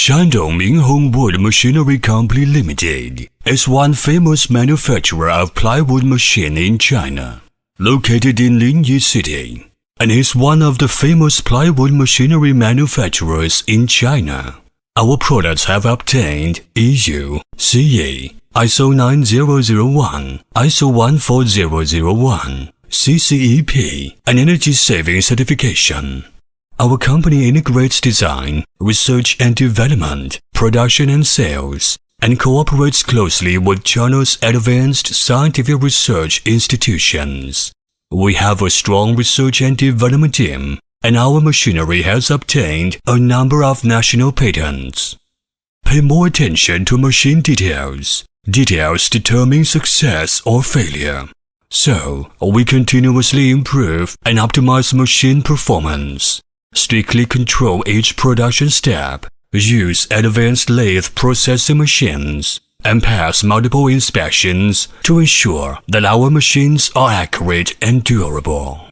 Shandong MINGHUNG Wood Machinery Company Limited is one famous manufacturer of plywood machine in China, located in Linyi City, and is one of the famous plywood machinery manufacturers in China. Our products have obtained EU, CE, ISO 9001, ISO 14001, CCEP, and energy saving certification. Our company integrates design, research and development, production and sales, and cooperates closely with China's advanced scientific research institutions. We have a strong research and development team, and our machinery has obtained a number of national patents. Pay more attention to machine details. Details determine success or failure. So, we continuously improve and optimize machine performance. Strictly control each production step, use advanced lathe processing machines, and pass multiple inspections to ensure that our machines are accurate and durable.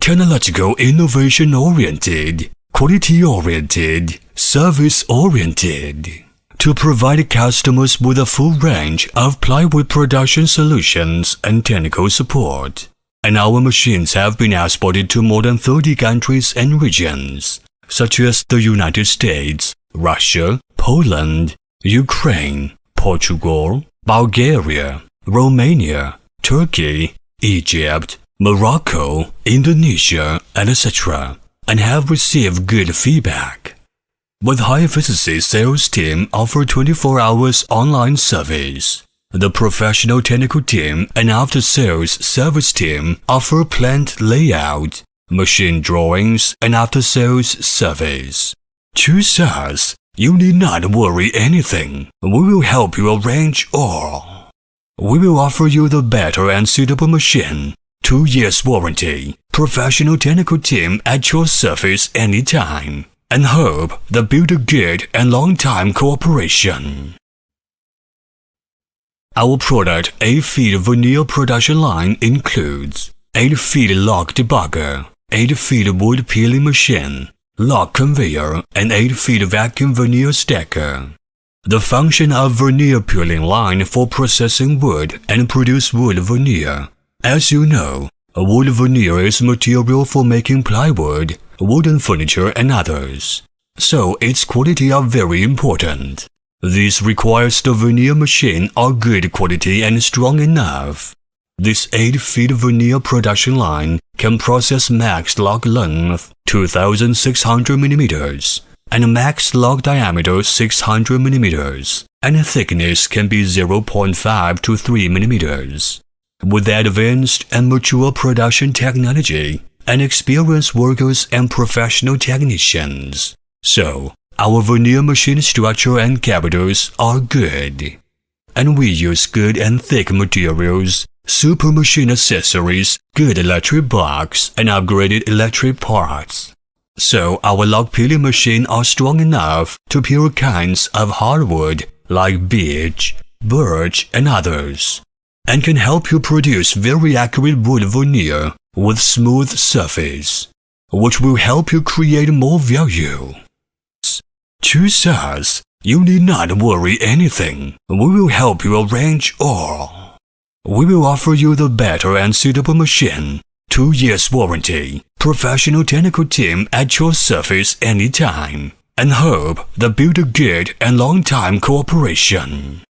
Technological innovation-oriented, quality-oriented, service-oriented, to provide customers with a full range of plywood production solutions and technical support. And our machines have been exported to more than 30 countries and regions, such as the United States, Russia, Poland, Ukraine, Portugal, Bulgaria, Romania, Turkey, Egypt, Morocco, Indonesia, etc., and have received good feedback. With high-efficiency sales team offer 24 hours online service. The professional technical team and after-sales service team offer plant layout, machine drawings, and after-sales service. Choose us. You need not worry anything. We will help you arrange all. We will offer you the better and suitable machine, 2 years warranty, professional technical team at your service anytime, and hope to build a good and long-time cooperation. Our product 8-feet veneer production line includes 8-feet log debugger, 8-feet wood peeling machine, log conveyor, and 8-feet vacuum veneer stacker. The function of veneer peeling line for processing wood and produce wood veneer. As you know, wood veneer is material for making plywood, wooden furniture, and others. So its quality are very important. This requires the veneer machine are good quality and strong enough. This 8-feet veneer production line can process max log length 2,600 mm and max log diameter 600 mm, and thickness can be 0.5 to 3 mm. With advanced and mature production technology and experienced workers and professional technicians. So, our veneer machine structure and capitals are good, and we use good and thick materials, super machine accessories, good electric blocks, and upgraded electric parts. So our log peeling machine are strong enough to peel kinds of hardwood like beech, birch, and others, and can help you produce very accurate wood veneer with smooth surface, which will help you create more value. Choose us. You need not worry anything. We will help you arrange all. We will offer you the better and suitable machine, 2 years warranty, professional technical team at your service anytime, and hope to build a good and long-time cooperation.